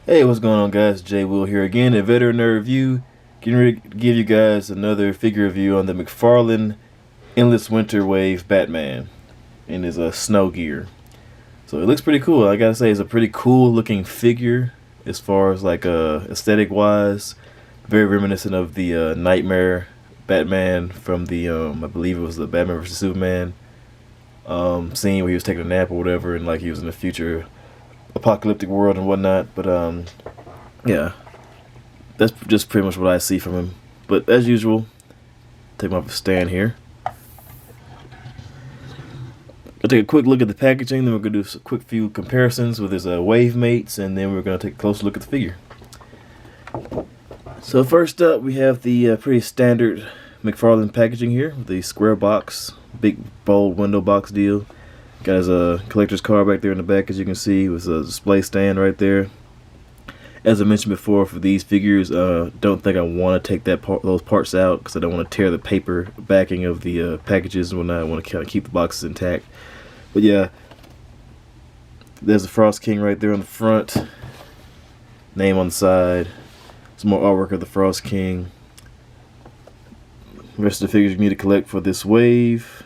Hey, what's going on, guys? Jay Will here again, a veterinary review. Getting ready to give you guys another figure review on the McFarlane Endless Winter Wave Batman in his snow gear. So it looks pretty cool. I gotta say, it's a pretty cool looking figure as far as like aesthetic wise. Very reminiscent of the Nightmare Batman from the I believe it was the Batman vs Superman scene where he was taking a nap or whatever, and like he was in the future apocalyptic world and whatnot. But yeah, that's just pretty much what I see from him. But as usual, take him off a stand here. I'll take a quick look at the packaging, then we're going to do a quick few comparisons with his wave mates, and then we're going to take a closer look at the figure. So first up, we have the pretty standard McFarlane packaging here, with the square box, big bold window box deal. Got his collector's card back there in the back, as you can see, with a display stand right there. As I mentioned before, for these figures, don't think I want to take those parts out, because I don't want to tear the paper backing of the packages and whatnot. I want to kind of keep the boxes intact. But yeah, there's the Frost King right there on the front. Name on the side. Some more artwork of the Frost King. The rest of the figures you need to collect for this wave.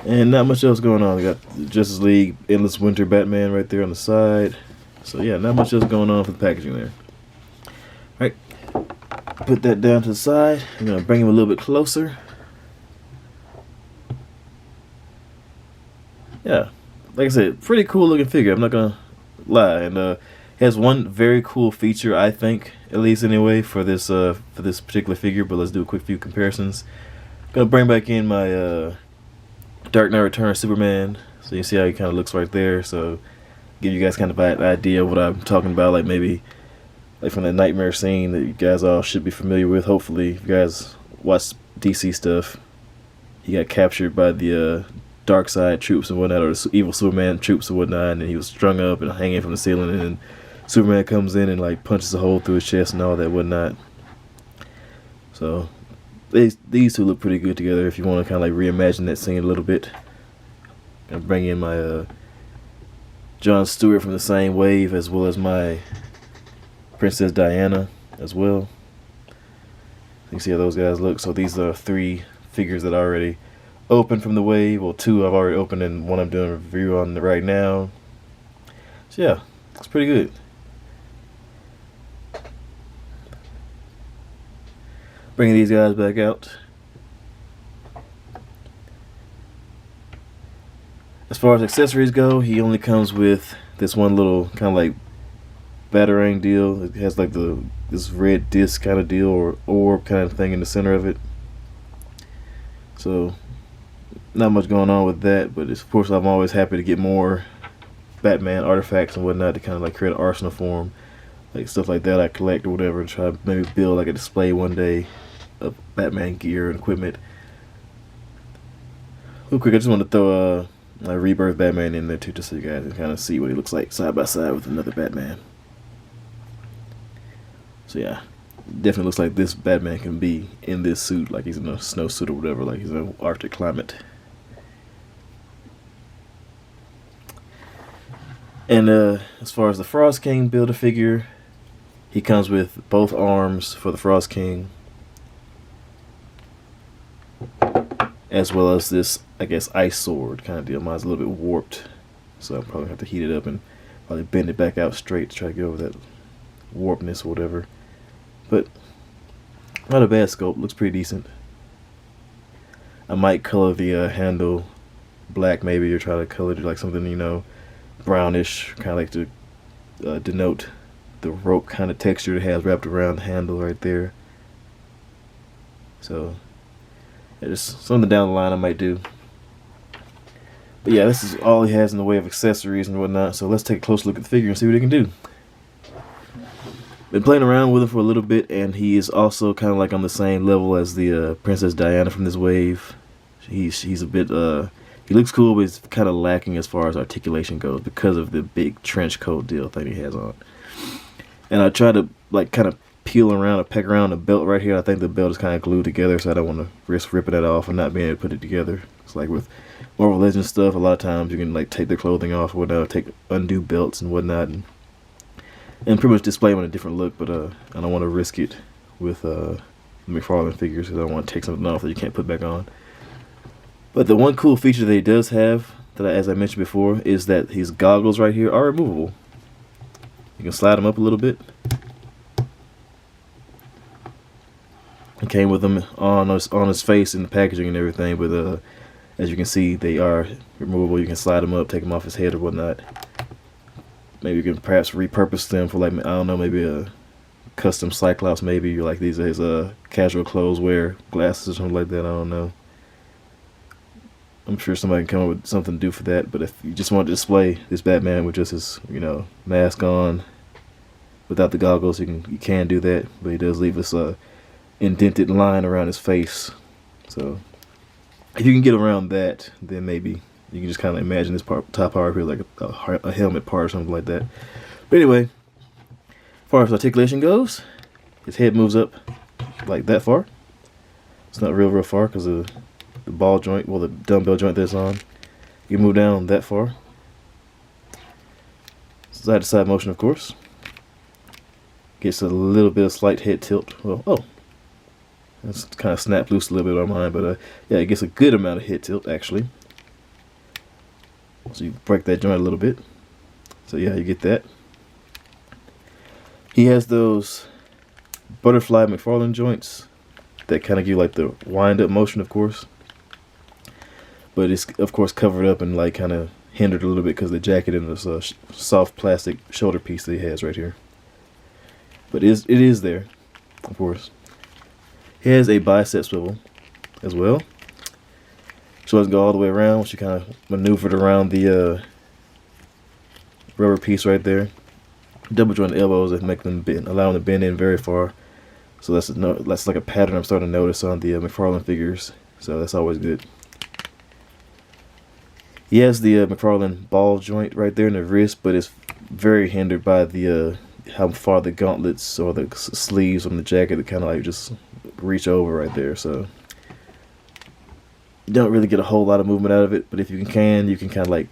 And not much else going on. We got the Justice League Endless Winter Batman right there on the side. So yeah, not much else going on for the packaging there. Alright, put that down to the side. I'm going to bring him a little bit closer. Yeah, like I said, pretty cool looking figure, I'm not going to lie. And has one very cool feature, I think, at least anyway, for this particular figure. But let's do a quick few comparisons. Going to bring back in my Dark Knight Returns Superman, so you see how he kind of looks right there. So give you guys kind of an idea of what I'm talking about, like maybe like from that Nightmare scene that you guys all should be familiar with. Hopefully, if you guys watch DC stuff, he got captured by the Dark Side troops and whatnot, or the evil Superman troops and whatnot, and he was strung up and hanging from the ceiling, and then Superman comes in and like punches a hole through his chest and all that whatnot. So these two look pretty good together if you want to kind of like reimagine that scene a little bit. Gonna bring in my John Stewart from the same wave, as well as my Princess Diana as well. You can see how those guys look. So these are 3 figures that I already opened from the wave. Well, 2 I've already opened, and one I'm doing a review on right now. So yeah, it's pretty good. Bringing these guys back out. As far as accessories go, he only comes with this one little kind of like batarang deal. It has like this red disc kind of deal, or orb kind of thing in the center of it. So not much going on with that, but of course I'm always happy to get more Batman artifacts and whatnot to kind of like create an arsenal for him. Like stuff like that I collect or whatever, and try to maybe build like a display one day of Batman gear and equipment. Real quick, I just want to throw a Rebirth Batman in there too, just so you guys can kind of see what he looks like side by side with another Batman. So yeah, definitely looks like this Batman can be in this suit, like he's in a snowsuit or whatever, like he's in an Arctic climate. And as far as the Frost King Build-A-Figure, he comes with both arms for the Frost King, as well as this, I guess, ice sword kind of deal. Mine's a little bit warped, so I'll probably have to heat it up and probably bend it back out straight to try to get over that warpness or whatever. But not a bad sculpt, looks pretty decent. I might color the handle black maybe, or try to color it like something, you know, brownish, kind of like to denote the rope kind of texture it has wrapped around the handle right there. So yeah, just something down the line I might do. But yeah, this is all he has in the way of accessories and whatnot. So let's take a close look at the figure and see what he can do. Been playing around with him for a little bit, and he is also kind of like on the same level as the Princess Diana from this wave. He's a bit he looks cool, but he's kind of lacking as far as articulation goes because of the big trench coat deal thing he has on. And I try to like kind of peel around or peck around the belt right here. I think the belt is kind of glued together, so I don't want to risk ripping that off and not being able to put it together. It's like with Marvel Legends stuff, a lot of times you can like take their clothing off or whatnot, undo belts and whatnot, and and pretty much display them in a different look. But I don't want to risk it with McFarlane figures because I don't want to take something off that you can't put back on. But the one cool feature that he does have, that as I mentioned before, is that his goggles right here are removable. You can slide them up a little bit. It came with them on his face in the packaging and everything, but as you can see, they are removable. You can slide them up, take them off his head or whatnot. Maybe you can perhaps repurpose them for, like, I don't know, maybe a custom Cyclops. Maybe you like these as casual clothes wear, glasses or something like that. I don't know. I'm sure somebody can come up with something to do for that. But if you just want to display this Batman with just his, mask on, without the goggles, you can do that. But he does leave this indented line around his face. So if you can get around that, then maybe you can just kind of imagine this top part here like a helmet part or something like that. But anyway, as far as articulation goes, his head moves up like that far. It's not real far because of the ball joint, well, the dumbbell joint that's on. You move down that far. Side to side motion, of course. Gets a little bit of slight head tilt. Well, that's kind of snapped loose a little bit on mine, but yeah, it gets a good amount of head tilt actually. So you break that joint a little bit. So yeah, you get that. He has those butterfly McFarlane joints that kind of give like the wind up motion, of course. But it's of course covered up and like kind of hindered a little bit because the jacket and this soft plastic shoulder piece that he has right here. But it is there, of course. He has a bicep swivel as well. So it doesn't go all the way around. Once you kind of maneuvered around the rubber piece right there. Double jointed elbows that make them bend, allow them to bend in very far. So that's like a pattern I'm starting to notice on the McFarlane figures. So that's always good. He has the McFarlane ball joint right there in the wrist, but it's very hindered by the how far the gauntlets or the sleeves on the jacket that kind of like just reach over right there. So you don't really get a whole lot of movement out of it, but if you can kind of like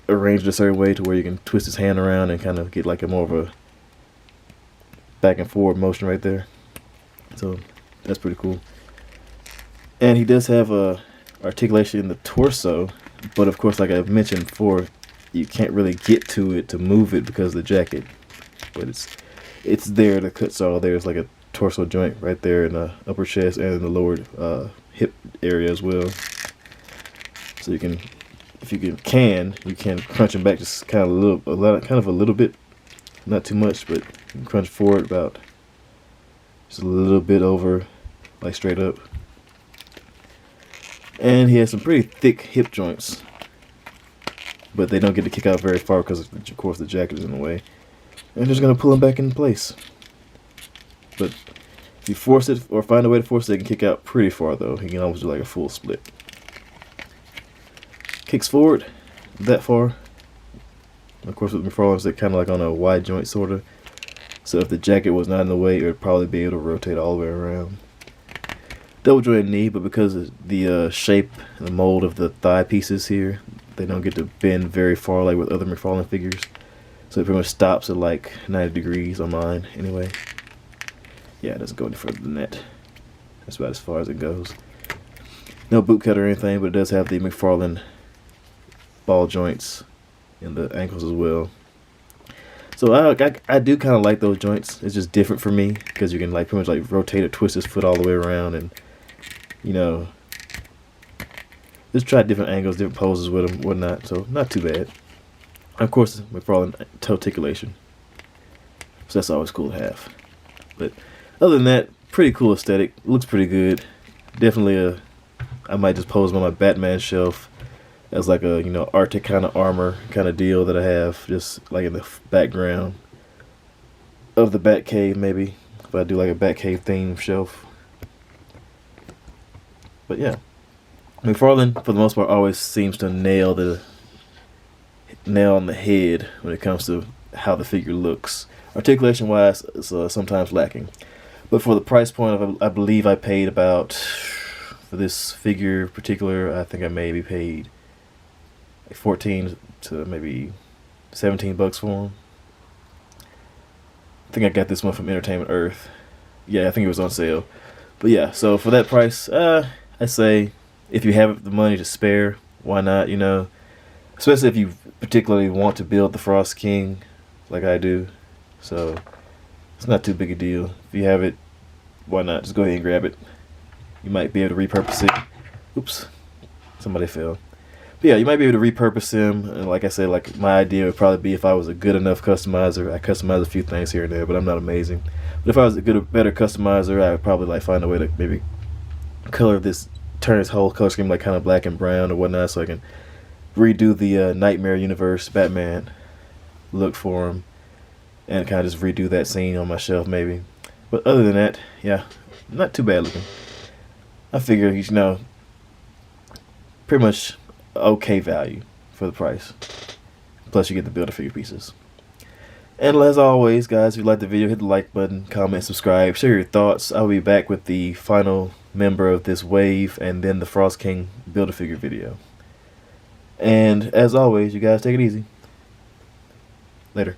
arrange it a certain way to where you can twist his hand around and kind of get like a more of a back and forward motion right there. So that's pretty cool. And he does have a articulation in the torso, but of course, like I've mentioned before, you can't really get to it to move it because of the jacket. But it's there. The cuts are all there. It's like a torso joint right there in the upper chest and in the lower hip area as well. So you can, if you can crunch them back just kind of a little bit, not too much, but you can crunch forward about just a little bit over, like straight up. And he has some pretty thick hip joints, but they don't get to kick out very far because of course the jacket is in the way. And just gonna pull them back in place. But if you force it or find a way to force it, they can kick out pretty far though. He can almost do like a full split. Kicks forward that far. Of course with McFarlane's they're kind of like on a wide joint sort of. So if the jacket was not in the way, it would probably be able to rotate all the way around. Double jointed knee, but because of the shape and the mold of the thigh pieces here, they don't get to bend very far like with other McFarlane figures. So it pretty much stops at like 90 degrees on mine anyway. Yeah, it doesn't go any further than that. That's about as far as it goes. No boot cut or anything, but it does have the McFarlane ball joints in the ankles as well. So I do kind of like those joints. It's just different for me because you can like pretty much like rotate or twist his foot all the way around and just try different angles, different poses with them, whatnot. So not too bad. Of course, McFarlane articulation. So that's always cool to have. But other than that, pretty cool aesthetic. Looks pretty good. Definitely I might just pose them on my Batman shelf as like a Arctic kind of armor kind of deal that I have just like in the background of the Batcave maybe. If I do like a Batcave theme shelf. But yeah. McFarlane for the most part always seems to nail on the head when it comes to how the figure looks. Articulation wise is sometimes lacking. But for the price point I believe I paid about, for this figure in particular, I think I maybe paid like 14 to maybe $17 for him. think I got this one from Entertainment Earth. Yeah, I think it was on sale. But yeah, so for that price, I say if you have the money to spare, why not? You know, especially if you particularly want to build the Frost King, like I do. So it's not too big a deal. If you have it, why not? Just go ahead and grab it. You might be able to repurpose it. Oops, somebody fell. But yeah, you might be able to repurpose him. And like I said, like my idea would probably be if I was a good enough customizer. I customize a few things here and there, but I'm not amazing. But if I was a better customizer, I would probably like find a way to maybe color this, turn his whole color scheme like kind of black and brown or whatnot, so I can redo the Nightmare Universe Batman look for him, and kind of just redo that scene on my shelf maybe. But other than that, yeah, not too bad looking. I figure, you know, pretty much okay value for the price. Plus you get the Build-A-Figure pieces. And as always, guys, if you like the video, hit the like button, comment, subscribe, share your thoughts. I'll be back with the final member of this wave and then the Frost King Build-A-Figure video. And as always, you guys take it easy. Later.